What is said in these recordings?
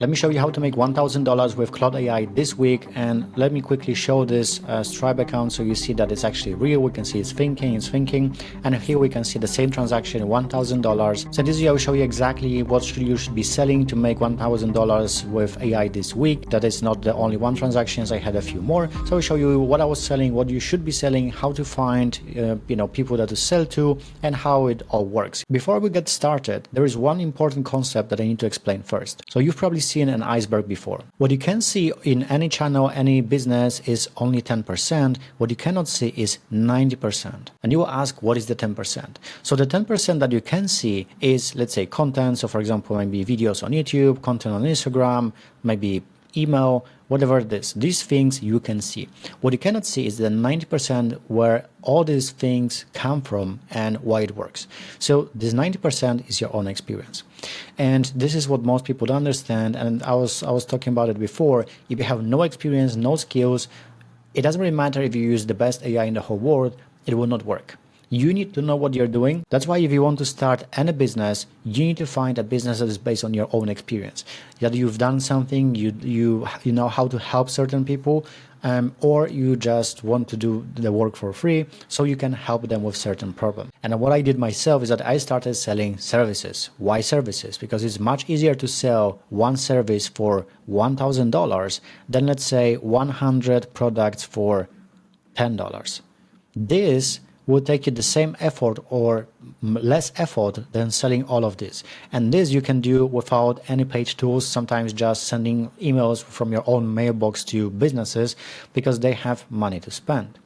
Let me show you how to make $1,000 with Claude AI this week, and let me quickly show this Stripe account so you see that it's actually real. We can see it's thinking, and here we can see the same transaction, $1,000. So this video I will show you exactly what you should be selling to make $1,000 with AI this week. That is not the only one transactions, I had a few more. So I'll show you what I was selling, what you should be selling, how to find people that to sell to, and how it all works. Before we get started, there is one important concept that I need to explain first. So you've probably seen an iceberg before. What you can see in any channel, any business is only 10%. What you cannot see is 90%. And you will ask, what is the 10%? So the 10% that you can see is, let's say, content. So for example, maybe videos on YouTube, content on Instagram, maybe email, whatever it is. These things you can see. What you cannot see is the 90% where all these things come from and why it works. So this 90% is your own experience. And this is what most people don't understand. And I was talking about it before. If you have no experience, no skills, it doesn't really matter if you use the best AI in the whole world, it will not work. You need to know what you're doing. That's why if you want to start any business, you need to find a business that is based on your own experience. That you've done something, you know how to help certain people, or you just want to do the work for free so you can help them with certain problem. And what I did myself is that I started selling services. Why services? Because it's much easier to sell one service for $1,000 than, let's say, 100 products for $10. This will take you the same effort or less effort than selling all of this. And this you can do without any paid tools, sometimes just sending emails from your own mailbox to businesses because they have money to spend.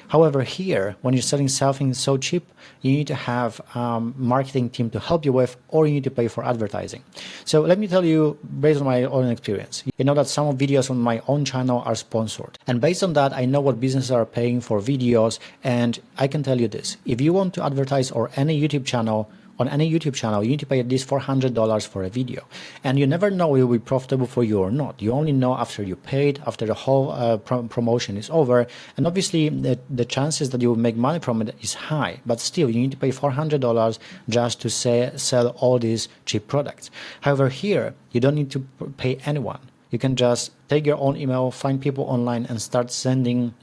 However, here, when you're selling something so cheap, you need to have a marketing team to help you with, or you need to pay for advertising. So let me tell you, based on my own experience, you know that some videos on my own channel are sponsored. And based on that, I know what businesses are paying for videos. And I can tell you this, if you want to advertise on any YouTube channel, you need to pay at least $400 for a video. And you never know it will be profitable for you or not. You only know after you paid, after the whole promotion is over. And obviously, the chances that you will make money from it is high. But still, you need to pay $400 just to sell all these cheap products. However, here, you don't need to pay anyone. You can just take your own email, find people online, and start sending,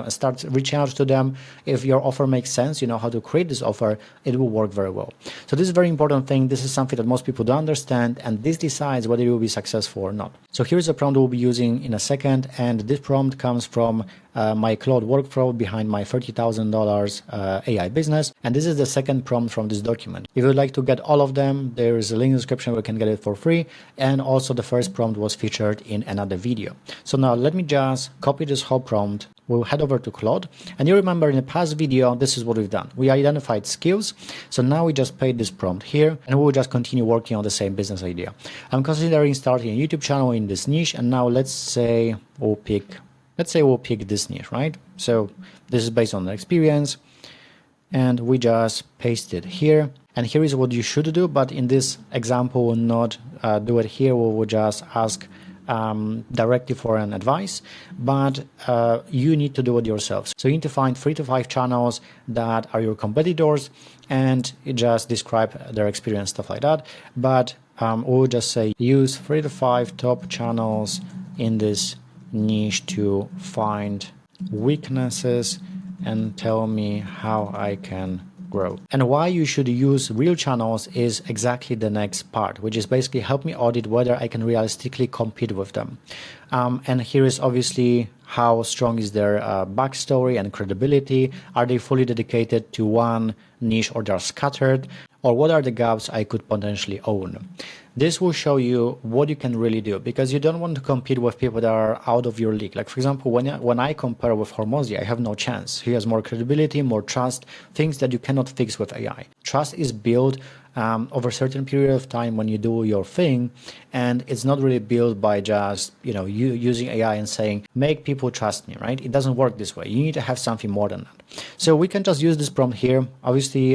start reaching out to them. If your offer makes sense, you know how to create this offer, it will work very well. So this is a very important thing. This is something that most people don't understand, and this decides whether you will be successful or not. So here's a prompt we'll be using in a second, and this prompt comes from my Claude workflow behind my $30,000 AI business. And this is the second prompt from this document. If you'd like to get all of them, there is a link in the description where you can get it for free. And also the first prompt was featured in another video. So now let me just copy this whole prompt. We'll head over to Claude. And you remember in the past video, this is what we've done. We identified skills. So now we just paste this prompt here, and we'll just continue working on the same business idea. I'm considering starting a YouTube channel in this niche. And now let's say we'll pick this niche, right? So this is based on the experience, and we just paste it here. And here is what you should do, but in this example, we'll not do it here. We will just ask directly for an advice, but you need to do it yourself. So you need to find 3 to 5 channels that are your competitors, and you just describe their experience, stuff like that. But we'll just say use 3 to 5 top channels in this niche to find weaknesses and tell me how I can grow. And why you should use real channels is exactly the next part, which is basically help me audit whether I can realistically compete with them. And here is obviously how strong is their backstory and credibility. Are they fully dedicated to one niche, or they're scattered? Or what are the gaps I could potentially own? This will show you what you can really do, because you don't want to compete with people that are out of your league. Like, for example, when I compare with Hormozy, I have no chance. He has more credibility, more trust, things that you cannot fix with AI. Trust is built over a certain period of time when you do your thing, and it's not really built by just you using AI and saying make people trust me, right? It doesn't work this way. You need to have something more than that. So we can just use this prompt here. Obviously,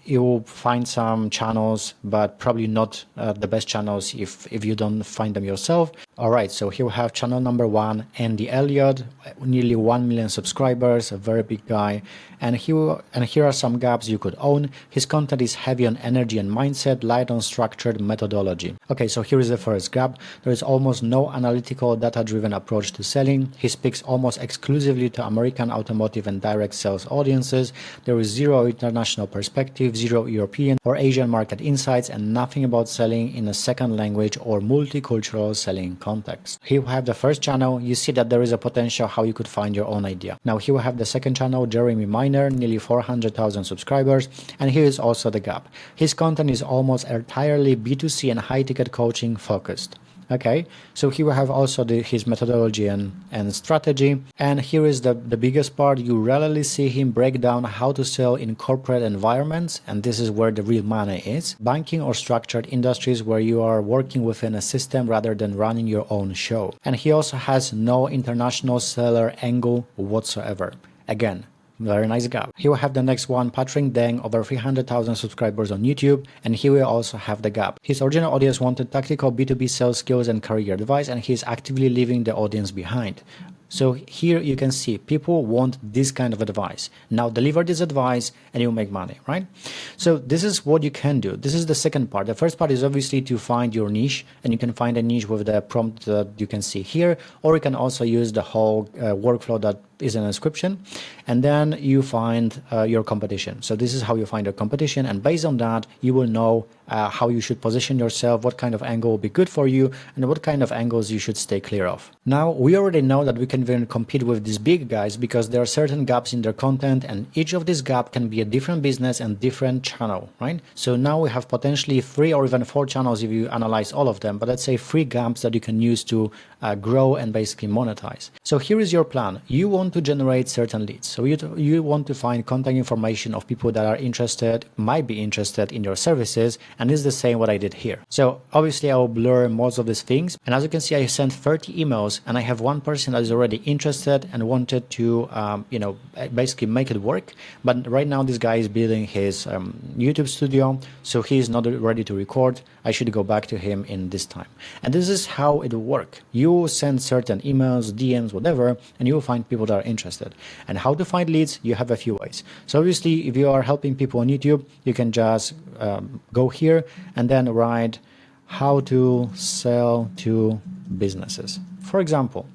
you will find some channels, but probably not the best channels if you don't find them yourself. All right, so here we have channel number 1, Andy Elliott, nearly 1 million subscribers, a very big guy. And here are some gaps you could own. His content is heavy on energy strategy and mindset, light on structured methodology. Okay, so here is the first gap. There is almost no analytical, data-driven approach to selling. He speaks almost exclusively to American automotive and direct sales audiences. There is zero international perspective, zero European or Asian market insights, and nothing about selling in a second language or multicultural selling context. Here we have the first channel. You see that there is a potential how you could find your own idea. Now here we have the second channel, Jeremy Miner, nearly 400,000 subscribers, and here is also the gap. His content is almost entirely B2C and high-ticket coaching focused. Okay, so here we have also his methodology and strategy. And here is the biggest part. You rarely see him break down how to sell in corporate environments. And this is where the real money is. Banking or structured industries where you are working within a system rather than running your own show. And he also has no international seller angle whatsoever. Again, very nice guy. Here we have the next one, Patrick Deng, over 300,000 subscribers on YouTube. And here we also have the gap. His original audience wanted tactical B2B sales skills and career advice, and he's actively leaving the audience behind. So here you can see people want this kind of advice. Now deliver this advice and you make money, right? So this is what you can do. This is the second part. The first part is obviously to find your niche, and you can find a niche with the prompt that you can see here, or you can also use the whole workflow that is in the description, and then you find your competition. So this is how you find your competition, and based on that you will know how you should position yourself, what kind of angle will be good for you, and what kind of angles you should stay clear of. Now we already know that we can even compete with these big guys because there are certain gaps in their content, and each of these gaps can be a different business and different channel, right? So now we have potentially 3 or even 4 channels if you analyze all of them, but let's say 3 gaps that you can use to grow and basically monetize. So here is your plan. You want to generate certain leads. So you want to find contact information of people that are interested, might be interested in your services, and it's the same what I did here. So obviously I will blur most of these things, and as you can see I sent 30 emails and I have one person that is already interested and wanted to basically make it work. But right now this guy is building his YouTube studio, so he is not ready to record. I should go back to him in this time. And this is how it will work. You send certain emails, DMs, whatever, and you will find people that are interested. And how to find leads, you have a few ways. So obviously if you are helping people on YouTube, you can just go here and then write how to sell to businesses. For example,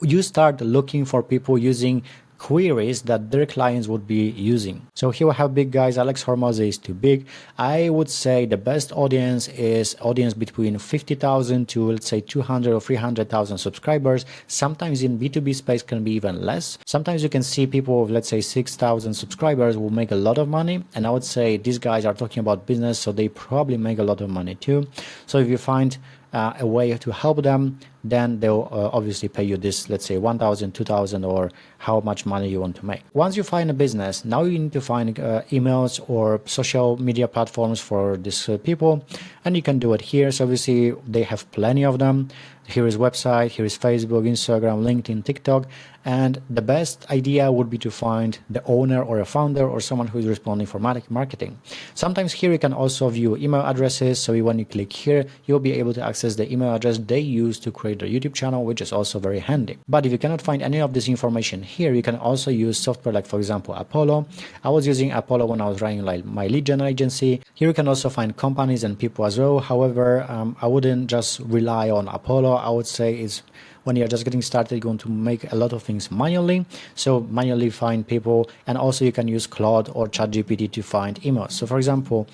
you start looking for people using queries that their clients would be using. So here we have big guys. Alex Hormozy is too big. I would say the best audience is audience between 50,000 to let's say 200 or 300,000 subscribers. Sometimes in B2B space can be even less. Sometimes you can see people with let's say 6,000 subscribers will make a lot of money. And I would say these guys are talking about business, so they probably make a lot of money too. So if you find a way to help them, then they'll obviously pay you this, let's say 1,000, 2,000, or how much money you want to make. Once you find a business, now you need to find emails or social media platforms for these people, and you can do it here. So obviously they have plenty of them. Here is website, here is Facebook, Instagram, LinkedIn, TikTok, and the best idea would be to find the owner or a founder or someone who is responding for marketing. Sometimes here you can also view email addresses, so when you click here, you'll be able to access the email address they use to create their YouTube channel, which is also very handy. But if you cannot find any of this information here, you can also use software like, for example, Apollo. I was using Apollo when I was running like my lead gen agency. Here you can also find companies and people as well. However, I wouldn't just rely on Apollo. I would say is when you're just getting started, you're going to make a lot of things manually. So manually find people, and also you can use Claude or ChatGPT to find emails. So for example,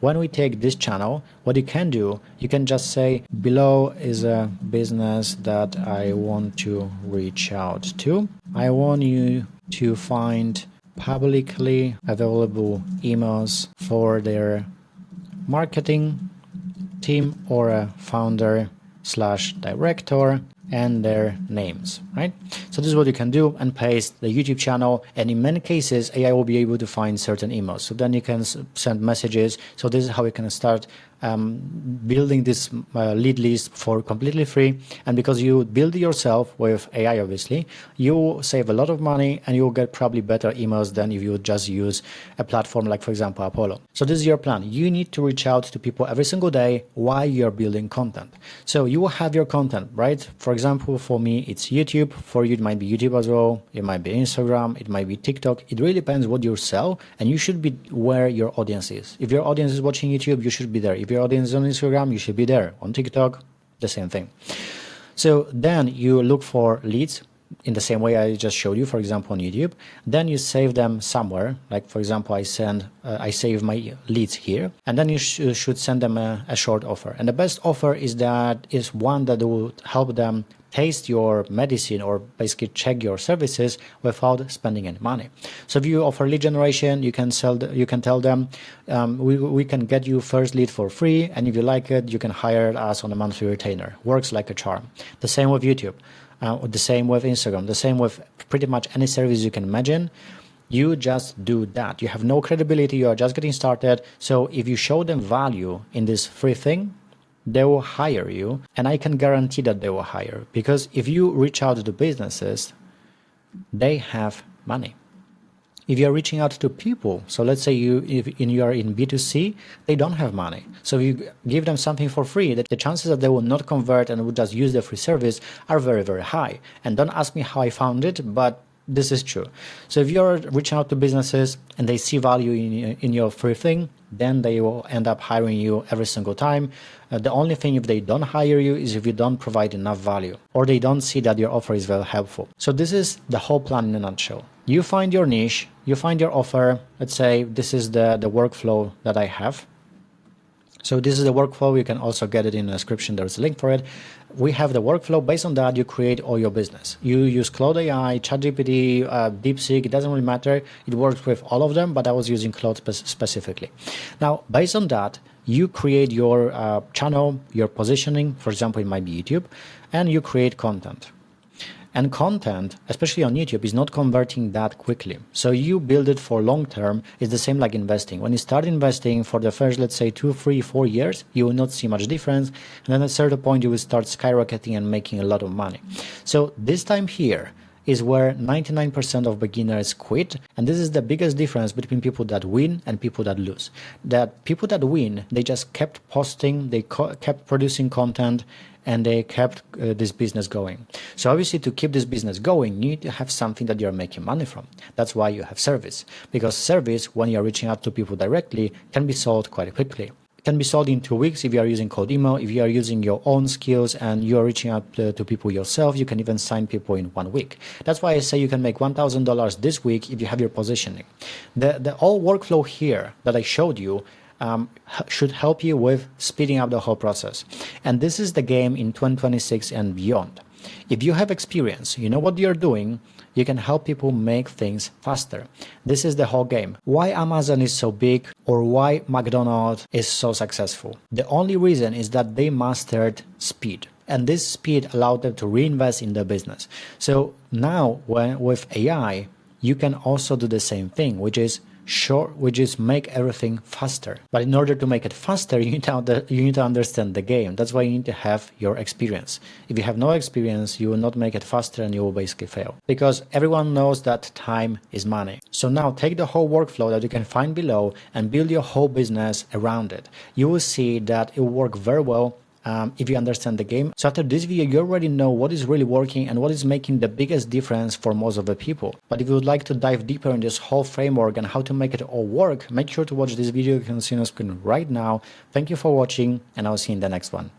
when we take this channel, what you can do, you can just say below is a business that I want to reach out to. I want you to find publicly available emails for their marketing team or a founder/director and their names, right? So this is what you can do, and paste the YouTube channel, and in many cases AI will be able to find certain emails, so then you can send messages. So this is how you can start building this lead list for completely free. And because you build it yourself with AI, obviously, you save a lot of money and you'll get probably better emails than if you just use a platform like, for example, Apollo. So this is your plan. You need to reach out to people every single day while you're building content. So you will have your content, right? For example, for me, it's YouTube. For you, it might be YouTube as well. It might be Instagram. It might be TikTok. It really depends what you sell, and you should be where your audience is. If your audience is watching YouTube, you should be there. If your audience is on Instagram, you should be there. On TikTok, the same thing. So then you look for leads in the same way I just showed you, for example, on YouTube. Then you save them somewhere. Like, for example, I save my leads here, and then you should send them a short offer. And the best offer is one that will help them taste your medicine or basically check your services without spending any money. So if you offer lead generation, you can tell them, we can get you first lead for free, and if you like it, you can hire us on a monthly retainer. Works like a charm. The same with YouTube. The same with Instagram, the same with pretty much any service you can imagine. You just do that. You have no credibility. You are just getting started. So if you show them value in this free thing, they will hire you. And I can guarantee that they will hire, because if you reach out to businesses, they have money. If you're reaching out to people, so let's say you are in B2C, they don't have money. So if you give them something for free, the chances that they will not convert and will just use the free service are very, very high. And don't ask me how I found it, but this is true. So if you're reaching out to businesses and they see value in your free thing, then they will end up hiring you every single time. The only thing if they don't hire you is if you don't provide enough value, or they don't see that your offer is very helpful. So this is the whole plan in a nutshell. You find your niche, you find your offer. Let's say this is the workflow that I have. So this is the workflow. You can also get it in the description. There's a link for it. We have the workflow. Based on that, you create all your business. You use Claude AI, ChatGPT, DeepSeek. It doesn't really matter. It works with all of them, but I was using Claude specifically. Now, based on that, you create your channel, your positioning. For example, it might be YouTube, and you create content. And content, especially on YouTube, is not converting that quickly. So you build it for long term. It's the same like investing. When you start investing for the first, let's say 2, 3, 4 years, you will not see much difference. And then at a certain point, you will start skyrocketing and making a lot of money. So this time here is where 99% of beginners quit. And this is the biggest difference between people that win and people that lose. That people that win, they just kept posting, they kept producing content, and they kept this business going. So obviously, to keep this business going, you need to have something that you're making money from. That's why you have service, because service, when you're reaching out to people directly, can be sold quite quickly. It can be sold in 2 weeks if you are using cold email. If you are using your own skills and you're reaching out to people yourself, you can even sign people in 1 week. That's why I say you can make $1,000 this week if you have your positioning. The whole workflow here that I showed you should help you with speeding up the whole process. And this is the game in 2026 and beyond. If you have experience, you know what you're doing, you can help people make things faster. This is the whole game. Why Amazon is so big, or why McDonald's is so successful? The only reason is that they mastered speed. And this speed allowed them to reinvest in their business. So now with AI, you can also do the same thing, which is make everything faster. But in order to make it faster, you need to understand the game. That's why you need to have your experience. If you have no experience, you will not make it faster and you will basically fail. Because everyone knows that time is money. So now take the whole workflow that you can find below and build your whole business around it. You will see that it will work very well if you understand the game. So after this video, you already know what is really working and what is making the biggest difference for most of the people. But if you would like to dive deeper in this whole framework and how to make it all work, make sure to watch this video you can see on the screen right now. Thank you for watching, and I'll see you in the next one.